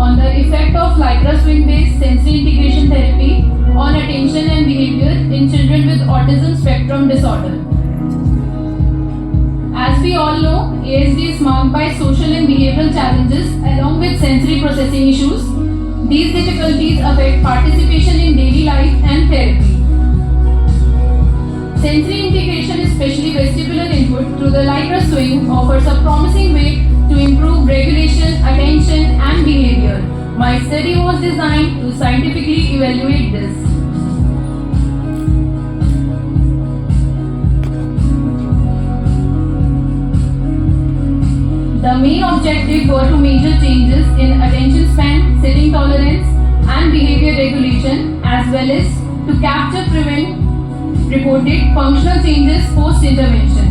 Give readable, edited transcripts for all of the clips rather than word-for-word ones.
on the effect of Lycra swing-based sensory integration therapy on attention and behavior in children with autism spectrum disorder. As we all know, ASD is marked by social and behavioral challenges along with sensory processing issues. These difficulties affect participation in daily life and therapy. Sensory integration, especially vestibular input through the Lycra swing, offers a promising way to improve regulation, attention and behavior. My study was designed to scientifically evaluate this. The main objective were to measure changes in attention span, sitting tolerance and behavior regulation, as well as to capture reported functional changes post-intervention.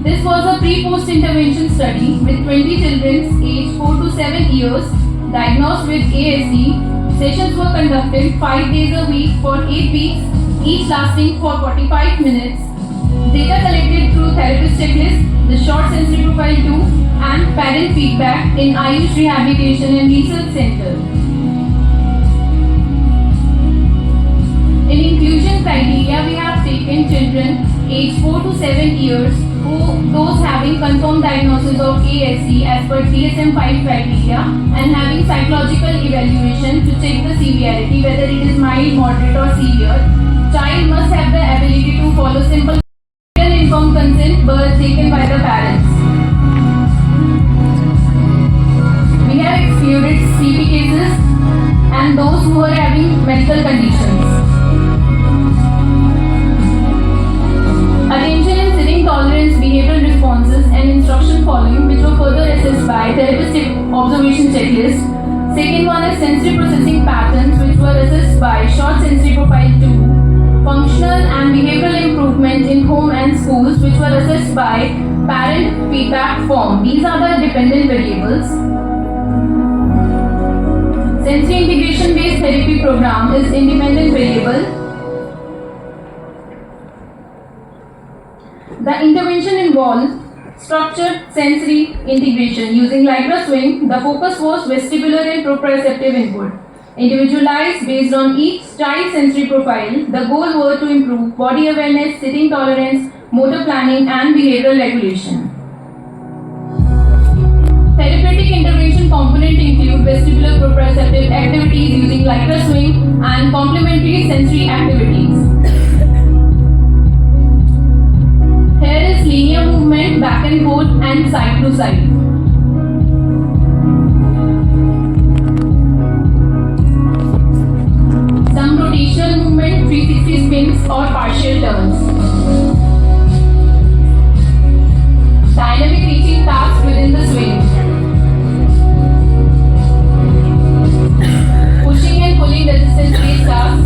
This was a pre-post intervention study with 20 children aged 4 to 7 years diagnosed with ASD. Sessions were conducted 5 days a week for 8 weeks, each lasting for 45 minutes. Data collected through therapist checklist, the short sensory profile tool, and parent feedback in Ayush Rehabilitation and Research Center. In inclusion criteria, we have taken children aged 4 to 7 years, those having confirmed diagnosis of ASD as per DSM-5 criteria and having psychological evaluation to check the severity, whether it is mild, moderate or severe. Child must have the ability to follow simple informed consent but taken by the parents. We have excluded CP cases and those who are having medical conditions. Attention and sitting tolerance, behavioral responses and instruction following, which were further assessed by therapist observation checklist. Second one is sensory processing patterns, which were assessed by short sensory profile 2. Functional and behavioral improvement in home and schools, which were assessed by parent feedback form. These are the dependent variables. Sensory integration based therapy program is independent variable. The intervention involved structured sensory integration using Lycra swing. The focus was vestibular and proprioceptive input. Individualized based on each child's sensory profile, the goal were to improve body awareness, sitting tolerance, motor planning and behavioral regulation. Therapeutic intervention component include vestibular proprioceptive activities using Lycra swing and complementary sensory activities. Here is linear movement, back and forth and side to side. Rotational movement, 360 spins or partial turns. Dynamic reaching tasks within the swing. Pushing and pulling resistance-based tasks.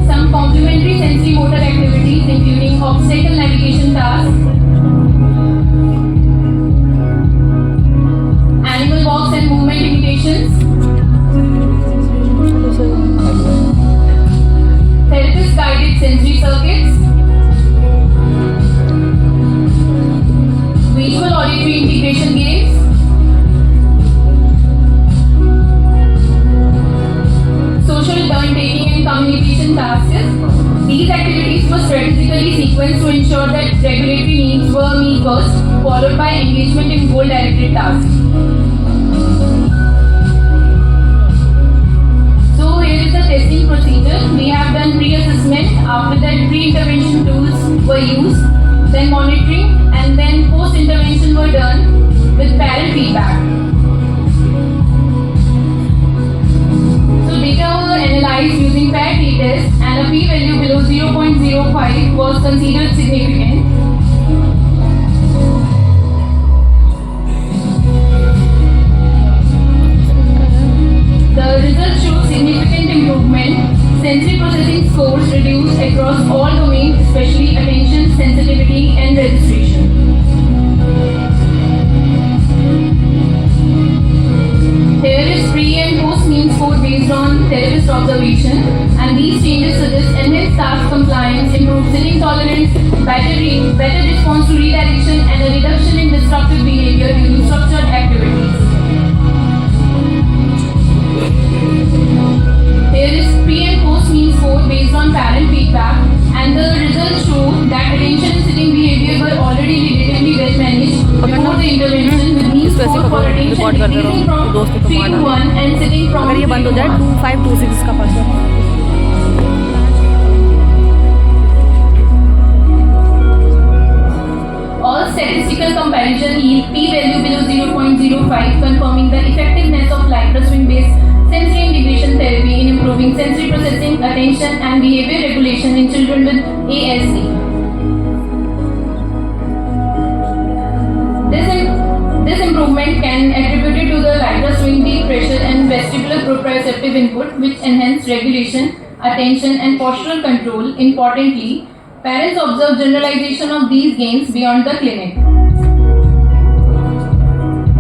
Some complementary sensory motor activities including obstacle navigation tasks. Animal walks and movement imitations. Therapist guided sensory circuits. Visual auditory integration games. Social turn taking and communication tasks. These activities were strategically sequenced to ensure that regulatory needs were met first, followed by engagement in goal directed tasks. Testing procedure. We have done pre-assessment. After that, pre-intervention tools were used, then monitoring, and then post-intervention were done with parent feedback. So data were analyzed using PAIR t-test and a p-value below 0.05 was considered significant. The results show significant improvement. Sensory processing scores reduced across all domains, especially attention, sensitivity, and registration. Here is pre and post mean score based on therapist observation, and these changes suggest enhanced enhanced task compliance, improved sitting tolerance, better response to redirection, and a reduction in disruptive behavior during structured activities. There is pre and post mean score based on parent feedback, and the results show that attention and sitting behavior were already relatively well managed before the intervention, with mean score for attention decreasing from 3 to 1 and sitting from अगर ये 3 बंद हो to जाए 1. 2526 इसका password. All statistical comparison yield p-value below 0.05, confirming the effectiveness of Lycra swing-based sensory integration therapy in improving sensory processing, attention, and behavior regulation in children with ASD. This improvement can attributed to the Lycra swing deep pressure and vestibular proprioceptive input, which enhance regulation, attention, and postural control. Importantly, parents observe generalization of these gains beyond the clinic.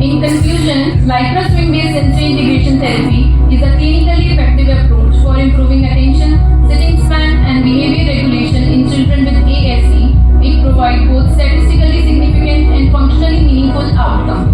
In conclusion, Lycra swing-based sensory integration therapy is a clinically effective approach for improving attention, sitting span, and behavior regulation in children with ASD. It provides both statistically significant and functionally meaningful outcomes.